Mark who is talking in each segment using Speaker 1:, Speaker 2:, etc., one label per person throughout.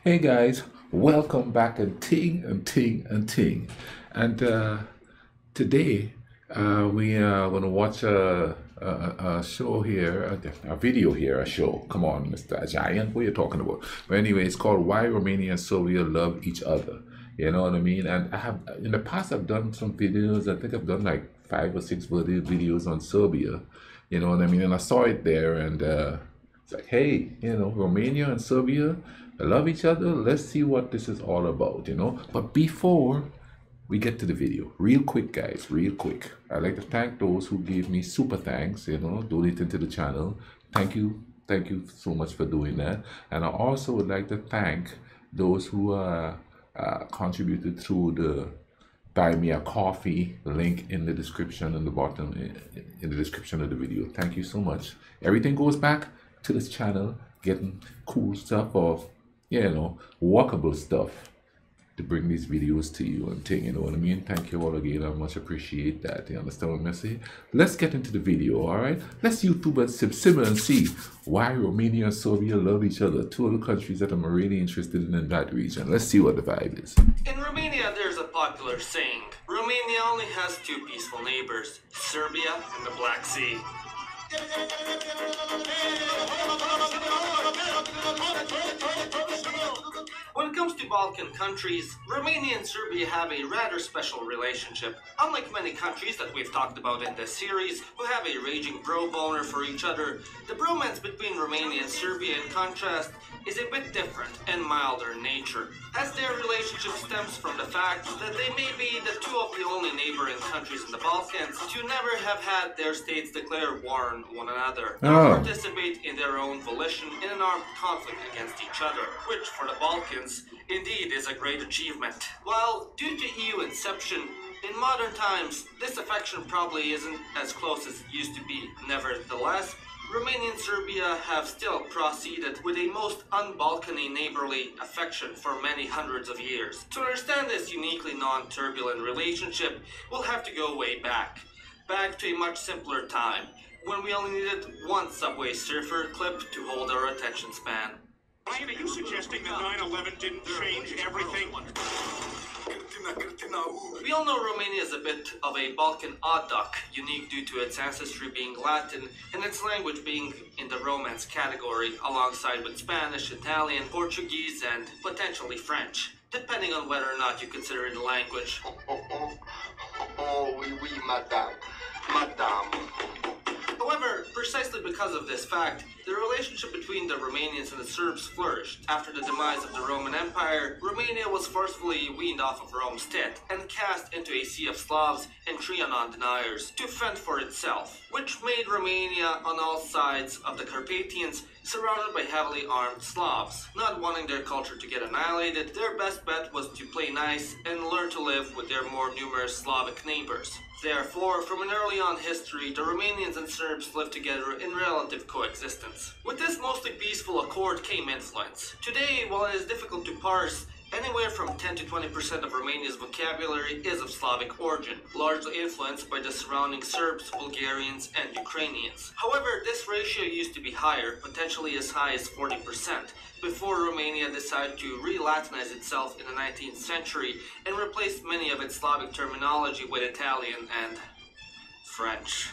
Speaker 1: Hey guys, welcome back and ting and ting and ting. And today we are going to watch a show here, a video here, a show. Come on, Mr. Giant, what are you talking about? But anyway, it's called Why Romania and Serbia Love Each Other. You know what I mean? And I have, in the past, I've done some videos. I think I've done like 5 or 6 videos on Serbia. You know what I mean? And I saw it there and it's like, hey, Romania and Serbia love each other. Let's see what this is all about. But before we get to the video, real quick, guys, real quick, I'd like to thank those who gave me super thanks, donating to the channel. Thank you. Thank you so much for doing that. And I also would like to thank those who contributed through the Buy Me a Coffee link in the description in the bottom, in the description of the video. Thank you so much. Everything goes back to this channel, getting cool stuff of, walkable stuff to bring these videos to you and thing, you know what I mean? Thank you all again. I much appreciate that. You understand what I'm saying? Let's get into the video, all right? Let's YouTube and simmer and see why Romania and Serbia love each other. Two of the countries that I'm really interested in that region. Let's see what the vibe is.
Speaker 2: In Romania, there's a popular saying, Romania only has two peaceful neighbors, Serbia and the Black Sea. When it comes to Balkan countries, Romania and Serbia have a rather special relationship. Unlike many countries that we've talked about in this series, who have a raging bro-boner for each other, the bromance between Romania and Serbia, in contrast, is a bit different and milder in nature, as their relationship stems from the fact that they may be the two of the only neighboring countries in the Balkans to never have had their states declare war on one another, or participate in their own volition in an armed conflict against each other, which for the Balkans indeed is a great achievement. While due to EU inception, in modern times, this affection probably isn't as close as it used to be. Nevertheless, Romania and Serbia have still proceeded with a most un-Balkany neighborly affection for many hundreds of years. To understand this uniquely non-turbulent relationship, we'll have to go way back to a much simpler time, when we only needed one Subway Surfer clip to hold our attention span.
Speaker 3: Ryan, are you suggesting that 9/11 didn't change everything?
Speaker 2: We all know Romania is a bit of a Balkan odd duck, unique due to its ancestry being Latin and its language being in the Romance category, alongside with Spanish, Italian, Portuguese, and potentially French, depending on whether or not you consider it a language.
Speaker 4: Oh, oui, oui, madame. Madame.
Speaker 2: However, precisely because of this fact, the relationship between the Romanians and the Serbs flourished. After the demise of the Roman Empire, Romania was forcefully weaned off of Rome's tit and cast into a sea of Slavs and Trianon deniers to fend for itself, which made Romania on all sides of the Carpathians surrounded by heavily armed Slavs. Not wanting their culture to get annihilated, their best bet was to play nice and learn to live with their more numerous Slavic neighbors. Therefore, from an early on history, the Romanians and Serbs lived together in relative coexistence. With this mostly peaceful accord came influence. Today, while it is difficult to parse, anywhere from 10 to 20% of Romania's vocabulary is of Slavic origin, largely influenced by the surrounding Serbs, Bulgarians, and Ukrainians. However, this ratio used to be higher, potentially as high as 40%, before Romania decided to re-Latinize itself in the 19th century and replaced many of its Slavic terminology with Italian and French.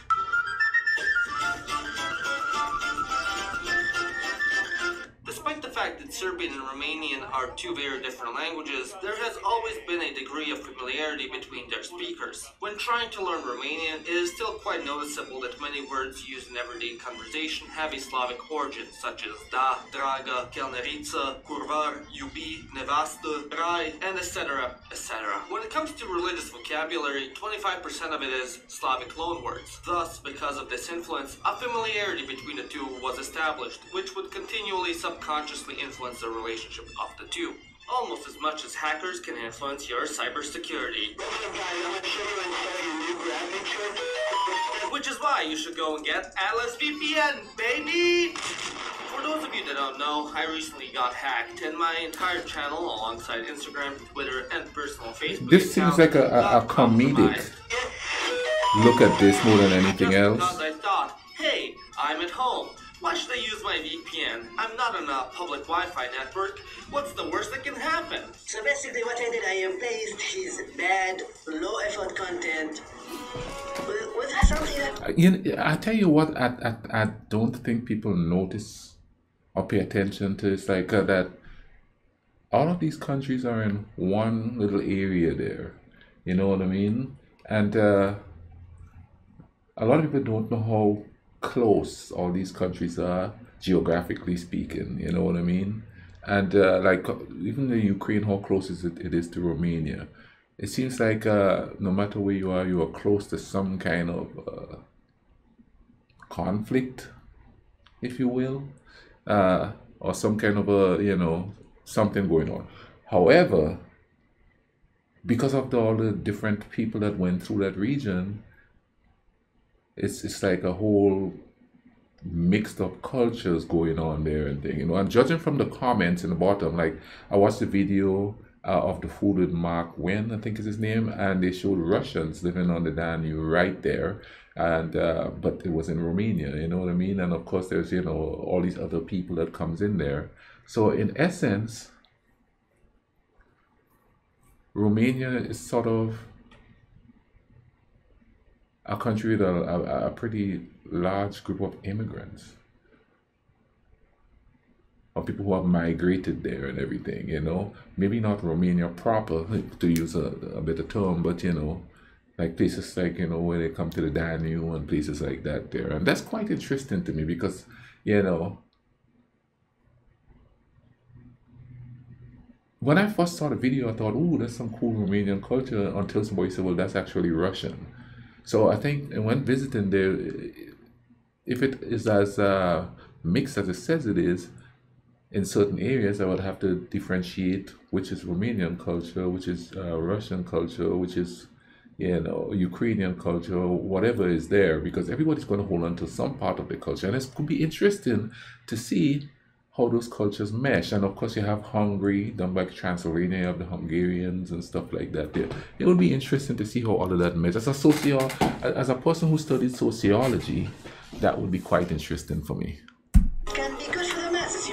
Speaker 2: Despite the fact that Serbian and Romanian are two very different languages, there has always been a degree of familiarity between their speakers. When trying to learn Romanian, it is still quite noticeable that many words used in everyday conversation have a Slavic origin, such as da, draga, kelnerica, kurvar, iubi, nevastă, rai, and etc., etc. When it comes to religious vocabulary, 25% of it is Slavic loanwords. Thus, because of this influence, a familiarity between the two was established, which would continually subconsciously influence the relationship of the two, almost as much as hackers can influence your cybersecurity. Which is why you should go and get Atlas VPN, baby! For those of you that don't know, I recently got hacked, and my entire channel, alongside Instagram, Twitter, and personal Facebook
Speaker 1: This seems like a comedic look at this more than anything else.
Speaker 2: Because I thought, hey, I'm at home. Why should I use my VPN? I'm not on a public Wi-Fi network. What's the worst that can happen?
Speaker 5: So basically what I did, I replaced his bad, low-effort content with something that...
Speaker 1: I tell you what, I don't think people notice or pay attention to. It's like that all of these countries are in one little area there. You know what I mean? And a lot of people don't know how close all these countries are, geographically speaking. You know what I mean? And like even the Ukraine, how close it is to Romania? It seems like no matter where you are close to some kind of conflict, if you will, or some kind of something going on. However, because of all the different people that went through that region, it's like a whole mixed up cultures going on there and thing, and judging from the comments in the bottom, like I watched the video of the food with Mark Wen, I think is his name, and they showed Russians living on the Danube right there, and but it was in Romania, you know what I mean? And of course there's all these other people that comes in there. So in essence, Romania is sort of a country with a pretty large group of immigrants, of people who have migrated there and everything, maybe not Romania proper, to use a better term, but like places like where they come to the Danube and places like that there. And that's quite interesting to me because when I first saw the video, I thought, ooh, that's some cool Romanian culture, until somebody said, well, that's actually Russian. So I think when visiting there, if it is as mixed as it says it is, in certain areas I would have to differentiate which is Romanian culture, which is Russian culture, which is Ukrainian culture, whatever is there, because everybody's going to hold on to some part of the culture, and it's going to be interesting to see how those cultures mesh. And of course you have Hungary, done by Transylvania, you have the Hungarians and stuff like that there. It would be interesting to see how all of that meshes. As a person who studied sociology, that would be quite interesting for me.
Speaker 5: Can be good for the masses,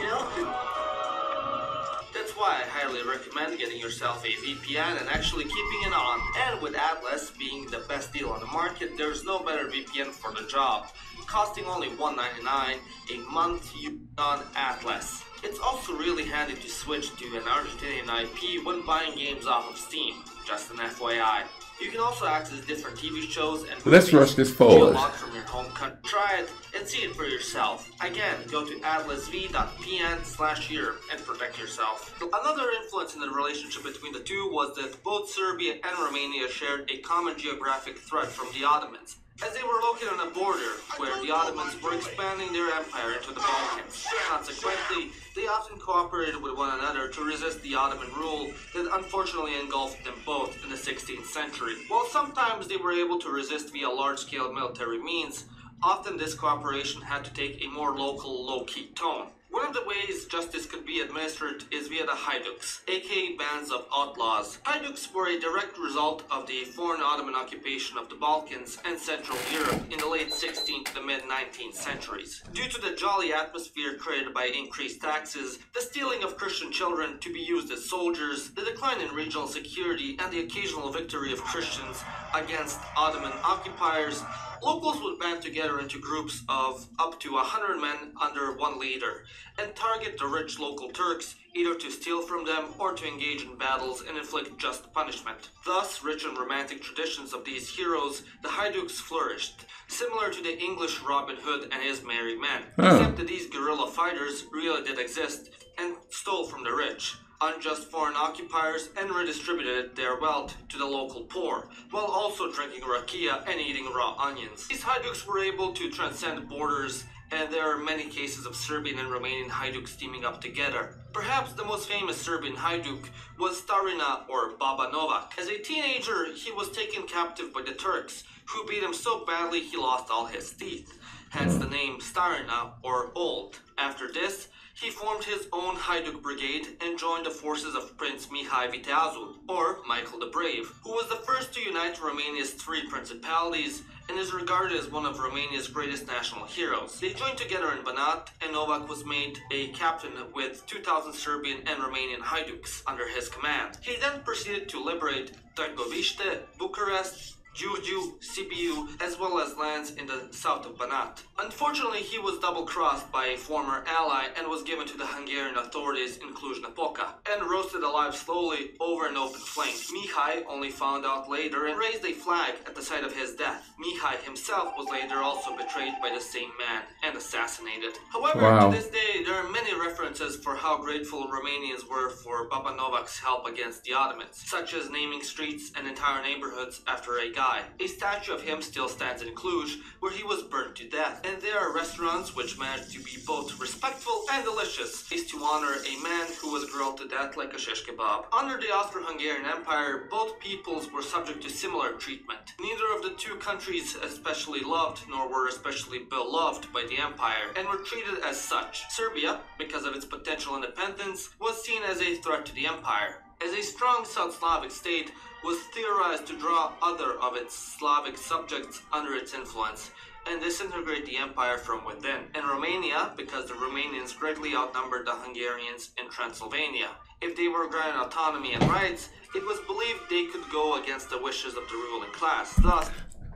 Speaker 2: That's why I highly recommend getting yourself a VPN and actually keeping it on. And with Atlas being the best deal on the market, there's no better VPN for the job. Costing only $1.99 a month on Atlas. It's also really handy to switch to an Argentinian IP when buying games off of Steam, just an FYI. You can also access different TV shows and movies.
Speaker 1: Let's rush this forward.
Speaker 2: From your home country. Try it and see it for yourself. Again, go to atlasv.pn/Europe and protect yourself. Another influence in the relationship between the two was that both Serbia and Romania shared a common geographic threat from the Ottomans, as they were located on a border where the Ottomans were expanding their empire into the Balkans. Consequently, they often cooperated with one another to resist the Ottoman rule that unfortunately engulfed them both in the 16th century. While sometimes they were able to resist via large-scale military means, often this cooperation had to take a more local, low-key tone. One of the ways justice could be administered is via the Haiduks, aka bands of outlaws. Haiduks were a direct result of the foreign Ottoman occupation of the Balkans and Central Europe in the late 16th to the mid-19th centuries. Due to the jolly atmosphere created by increased taxes, the stealing of Christian children to be used as soldiers, the decline in regional security, and the occasional victory of Christians against Ottoman occupiers, locals would band together into groups of up to 100 men under one leader and target the rich local Turks, either to steal from them or to engage in battles and inflict just punishment. Thus, rich in romantic traditions of these heroes, the Haiduks flourished, similar to the English Robin Hood and his merry men, except that these guerrilla fighters really did exist and stole from the rich, unjust foreign occupiers, and redistributed their wealth to the local poor, while also drinking rakia and eating raw onions. These Haiduks were able to transcend borders, and there are many cases of Serbian and Romanian Haiduks teaming up together. Perhaps the most famous Serbian Hajduk was Starina or Baba Novak. As a teenager, he was taken captive by the Turks, who beat him so badly he lost all his teeth, hence the name Starina or Old. After this, He formed his own Hajduk Brigade and joined the forces of Prince Mihai Viteazul, or Michael the Brave, who was the first to unite Romania's three principalities and is regarded as one of Romania's greatest national heroes. They joined together in Banat, and Novak was made a captain with 2,000 Serbian and Romanian Hajduks under his command. He then proceeded to liberate Târgoviște, Bucharest, Giurgiu, Sibiu, as well as lands in the south of Banat. Unfortunately, he was double-crossed by a former ally and was given to the Hungarian authorities in Cluj-Napoca and roasted alive slowly over an open flame. Mihai only found out later and raised a flag at the site of his death. Mihai himself was later also betrayed by the same man and assassinated. However, to this day, there are many references for how grateful Romanians were for Baba Novak's help against the Ottomans, such as naming streets and entire neighborhoods after a guy. A statue of him still stands in Cluj, where he was burned to death, and there are restaurants which manage to be both respectful and delicious, is to honor a man who was grilled to death like a shish kebab. Under the Austro-Hungarian Empire, both peoples were subject to similar treatment. Neither of the two countries especially loved nor were especially beloved by the empire, and were treated as such. Serbia, because of its potential independence, was seen as a threat to the empire. As a strong South Slavic state, was theorized to draw other of its Slavic subjects under its influence and disintegrate the empire from within. And Romania, because the Romanians greatly outnumbered the Hungarians in Transylvania. If they were granted autonomy and rights, it was believed they could go against the wishes of the ruling class. Thus,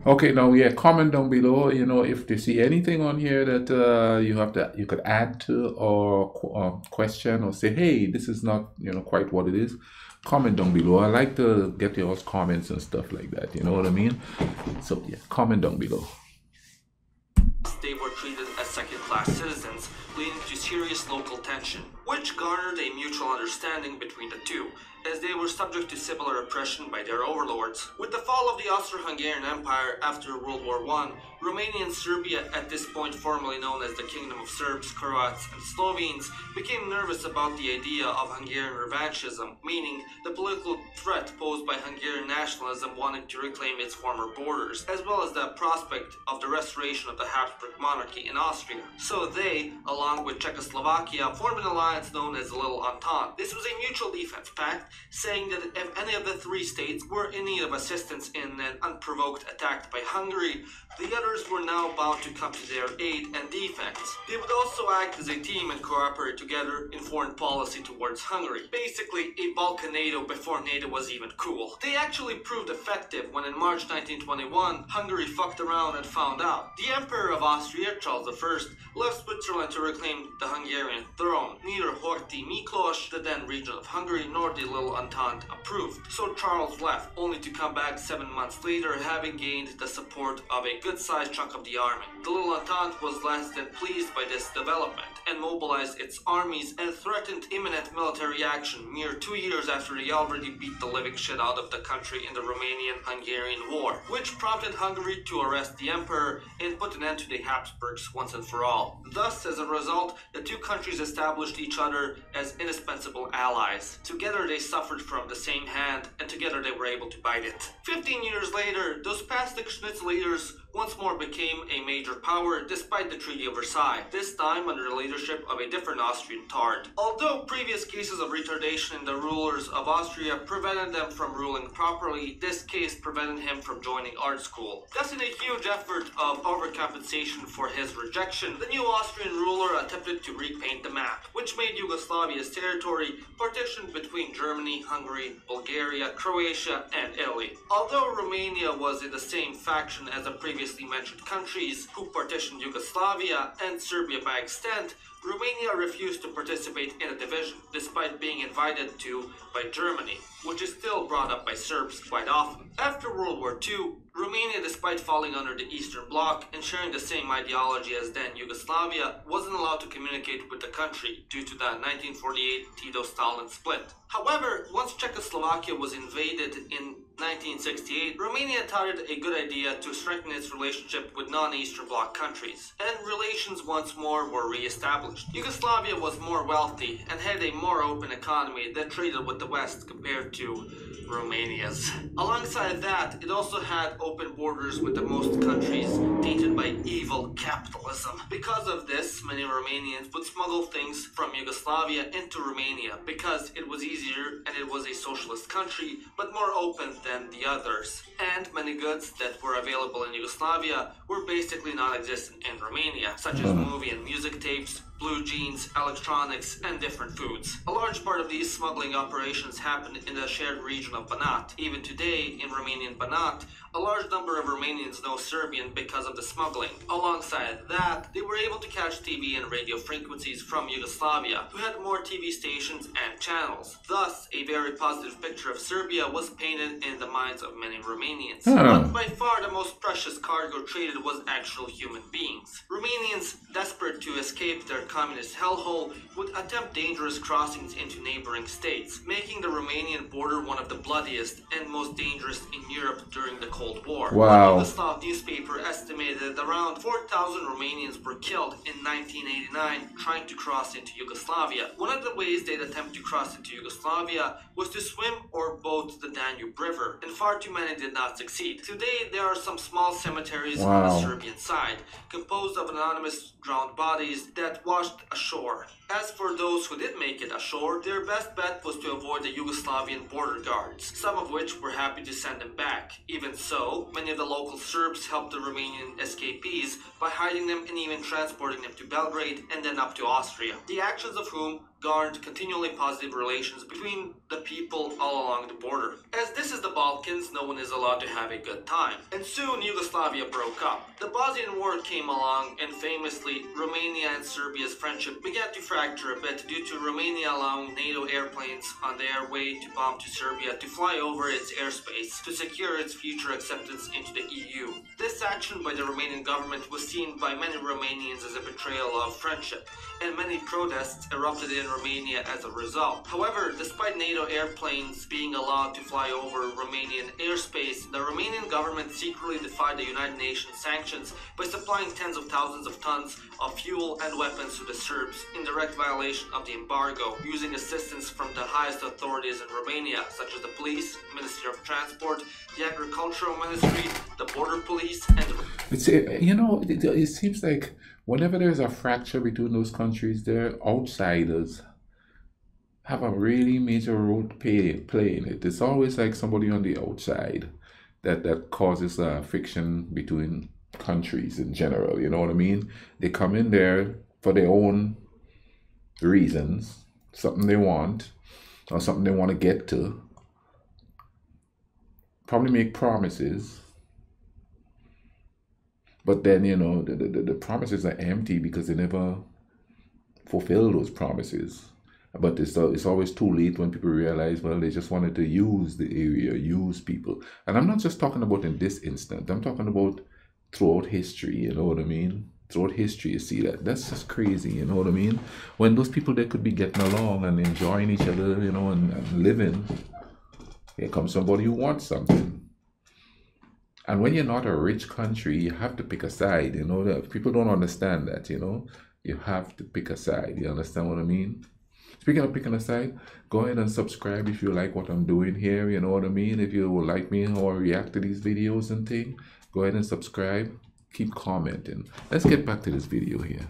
Speaker 1: okay, now yeah, comment down below, if they see anything on here that you could add to or question or say, hey, this is not quite what it is. Comment down below. I like to get your comments and stuff like that, you know what I mean? So yeah, comment down below.
Speaker 2: They were treated as second-class citizens, leading to serious local tension, which garnered a mutual understanding between the two, as they were subject to similar oppression by their overlords. With the fall of the Austro-Hungarian Empire after World War I, Romania and Serbia, at this point formerly known as the Kingdom of Serbs, Croats, and Slovenes, became nervous about the idea of Hungarian revanchism, meaning the political threat posed by Hungarian nationalism wanting to reclaim its former borders, as well as the prospect of the restoration of the Habsburg monarchy in Austria. So they, along with Czechoslovakia, formed an alliance known as the Little Entente. This was a mutual defense pact, saying that if any of the three states were in need of assistance in an unprovoked attack by Hungary, the others were now bound to come to their aid and defense. They would also act as a team and cooperate together in foreign policy towards Hungary. Basically, a Balkan NATO before NATO was even cool. They actually proved effective when in March 1921, Hungary fucked around and found out. The Emperor of Austria, Charles I, left Switzerland to reclaim the Hungarian throne. Neither Horthy Miklós, the then regent of Hungary, nor the Little Entente approved. So Charles left, only to come back 7 months later, having gained the support of a good-sized chunk of the army. The Little Entente was less than pleased by this development and mobilized its armies and threatened imminent military action mere 2 years after they already beat the living shit out of the country in the Romanian-Hungarian War, which prompted Hungary to arrest the emperor and put an end to the Habsburgs once and for all. Thus, as a result, the two countries established each other as indispensable allies. Together they suffered from the same hand, and together they were able to bite it. 15 years later, those spastic Schnitz leaders once more became a major power despite the Treaty of Versailles, this time under the leadership of a different Austrian Tard. Although previous cases of retardation in the rulers of Austria prevented them from ruling properly, this case prevented him from joining art school. Thus, in a huge effort of overcompensation for his rejection, the new Austrian ruler attempted to repaint the map, which made Yugoslavia's territory partitioned between Germany, Hungary, Bulgaria, Croatia, and Italy. Although Romania was in the same faction as the previously mentioned countries who partitioned Yugoslavia and Serbia by extent, Romania refused to participate in a division, despite being invited to by Germany, which is still brought up by Serbs quite often. After World War II, Romania, despite falling under the Eastern Bloc and sharing the same ideology as then Yugoslavia, wasn't allowed to communicate with the country due to the 1948 Tito-Stalin split. However, once Czechoslovakia was invaded in 1968, Romania touted a good idea to strengthen its relationship with non-Eastern Bloc countries, and relations once more were re-established. Yugoslavia was more wealthy and had a more open economy that traded with the West compared to Romania's. Alongside that, it also had open borders with the most countries tainted by evil capitalism. Because of this, many Romanians would smuggle things from Yugoslavia into Romania because it was easier and it was a socialist country, but more open than the others. And many goods that were available in Yugoslavia were basically non-existent in Romania, such as movie and music tapes, blue jeans, electronics, and different foods. A large part of these smuggling operations happened in the shared region of Banat. Even today, in Romanian Banat, a large number of Romanians know Serbian because of the smuggling. Alongside that, they were able to catch TV and radio frequencies from Yugoslavia, who had more TV stations and channels. Thus, a very positive picture of Serbia was painted in the minds of many Romanians. But by far the most precious cargo traded was actual human beings. Romanians, desperate to escape their communist hellhole, would attempt dangerous crossings into neighboring states, making the Romanian border one of the bloodiest and most dangerous in Europe during the Cold War.
Speaker 1: Wow.
Speaker 2: One Yugoslav newspaper estimated that around 4,000 Romanians were killed in 1989 trying to cross into Yugoslavia. One of the ways they'd attempt to cross into Yugoslavia was to swim or boat the Danube River, and far too many did not succeed. Today, there are some small cemeteries on the Serbian side, composed of anonymous drowned bodies that washed ashore. As for those who did make it ashore, their best bet was to avoid the Yugoslavian border guards, some of which were happy to send them back. Even so, many of the local Serbs helped the Romanian escapees by hiding them and even transporting them to Belgrade and then up to Austria, the actions of whom garnered continually positive relations between the people all along the border. As this is the Balkans, no one is allowed to have a good time. And soon Yugoslavia broke up. The Bosnian War came along, and famously, Romania and Serbia's friendship began to fracture a bit due to Romania allowing NATO airplanes on their way to bomb to Serbia to fly over its airspace to secure its future acceptance into the EU. This action by the Romanian government was seen by many Romanians as a betrayal of friendship, and many protests erupted in Romania as a result. However, despite NATO airplanes being allowed to fly over Romanian airspace, the Romanian government secretly defied the United Nations sanctions by supplying tens of thousands of tons of fuel and weapons to the Serbs in direct violation of the embargo, using assistance from the highest authorities in Romania, such as the police, Ministry of Transport, the Agricultural Ministry, the Border Police, and
Speaker 1: it seems like whenever there's a fracture between those countries, their outsiders have a really major role to play in it. It's always like somebody on the outside that causes friction between countries in general, you know what I mean? They come in there for their own reasons, something they want, or something they want to get to, probably make promises, but then, you know, the promises are empty because they never fulfill those promises. But it's always too late when people realize, well, they just wanted to use the area, use people. And I'm not just talking about in this instant. I'm talking about throughout history, you know what I mean? Throughout history, you see that. That's just crazy, you know what I mean? When those people, they could be getting along and enjoying each other, you know, and living. Here comes somebody who wants something. And when you're not a rich country, you have to pick a side, you know? That people don't understand that, you know? You have to pick a side. You understand what I mean? Speaking of picking a side, go ahead and subscribe if you like what I'm doing here, you know what I mean? If you would like me or react to these videos and things, go ahead and subscribe. Keep commenting. Let's get back to this video here.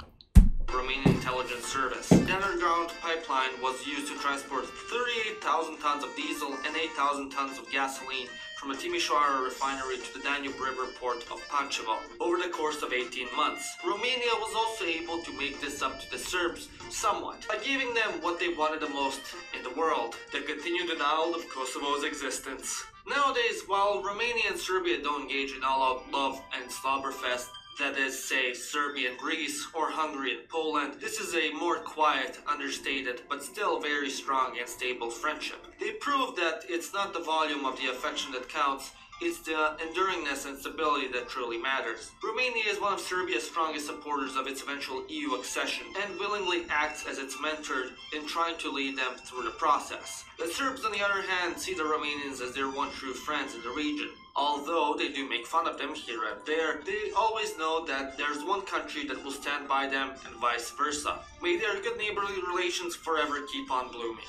Speaker 2: Romanian Intelligence Service. The underground pipeline was used to transport 38,000 tons of diesel and 8,000 tons of gasoline from a Timișoara refinery to the Danube River port of Pančevo over the course of 18 months. Romania was also able to make this up to the Serbs somewhat by giving them what they wanted the most in the world, the continued denial of Kosovo's existence. Nowadays, while Romania and Serbia don't engage in all-out love and slobberfest, that is, say, Serbia and Greece, or Hungary and Poland, this is a more quiet, understated, but still very strong and stable friendship. They prove that it's not the volume of the affection that counts, It's the enduringness and stability that truly matters. Romania is one of Serbia's strongest supporters of its eventual EU accession and willingly acts as its mentor in trying to lead them through the process. The Serbs, on the other hand, see the Romanians as their one true friends in the region. Although they do make fun of them here and there, they always know that there's one country that will stand by them and vice versa. May their good neighborly relations forever keep on blooming.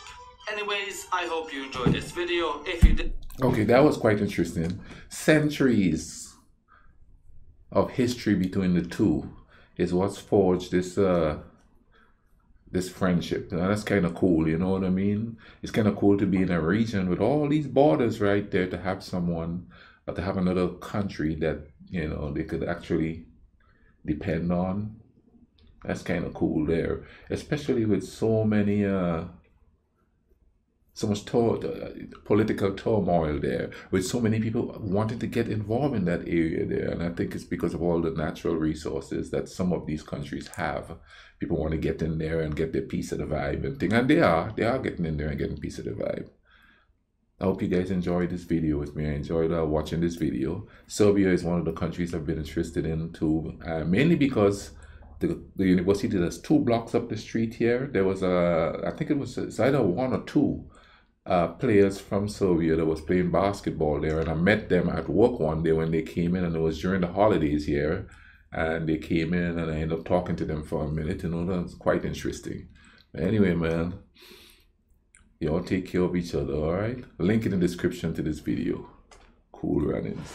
Speaker 2: Anyways, I hope you enjoyed this video. If you did...
Speaker 1: Okay, that was quite interesting. Centuries of history between the two is what's forged this this friendship. Now, that's kind of cool, you know what I mean? It's kind of cool to be in a region with all these borders right there, to have someone, or to have another country that, you know, they could actually depend on. That's kind of cool there, especially with so many so much political turmoil there, with so many people wanting to get involved in that area there. And I think it's because of all the natural resources that some of these countries have. People want to get in there and get their piece of the vibe and thing. And they are getting in there and getting a piece of the vibe. I hope you guys enjoyed this video with me. I enjoyed watching this video. Serbia is one of the countries I've been interested in too, mainly because the university that's 2 blocks up the street here, there was I think it's either 1 or 2 players from Serbia that was playing basketball there, and I met them at work one day when they came in, and it was during the holidays here, and they came in and I ended up talking to them for a minute. You know, that was quite interesting. But anyway, man, y'all take care of each other, all right? Link in the description to this video. Cool runnings.